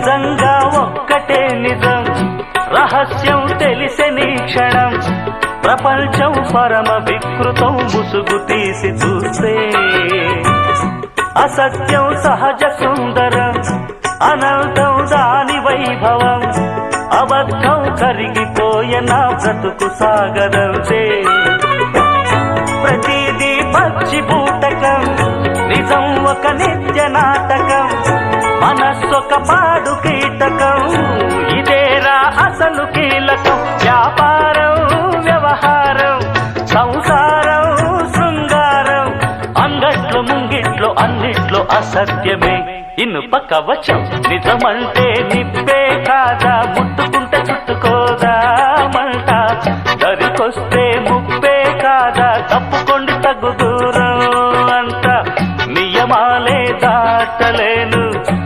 నిజంగా ఒక్కటే నిజం, రహస్యం తెలిసెని క్షణం, ప్రపంచం పరమ వికృతం ముసుగు తీసి చూస్తే, అసత్యం సహజ సుందరం, అనంతం దాని వైభవం, అబద్ధం కరిగిపోయే నా బ్రతుకు సాగరంతే. ప్రతిదీ పచ్చి బూటకం, నిజం ఒక నిత్య నాటకం, మనస్సొక పాడు కీటకం, ఇదేరా అసలు కీలకం. వ్యాపారం వ్యవహారం సంసారం శృంగారం, అంగట్లో ముంగిట్లో అన్నిట్లో అసత్యమే. ఇనుప కవచం నిజమంటే నిప్పే కాదా, ముట్టు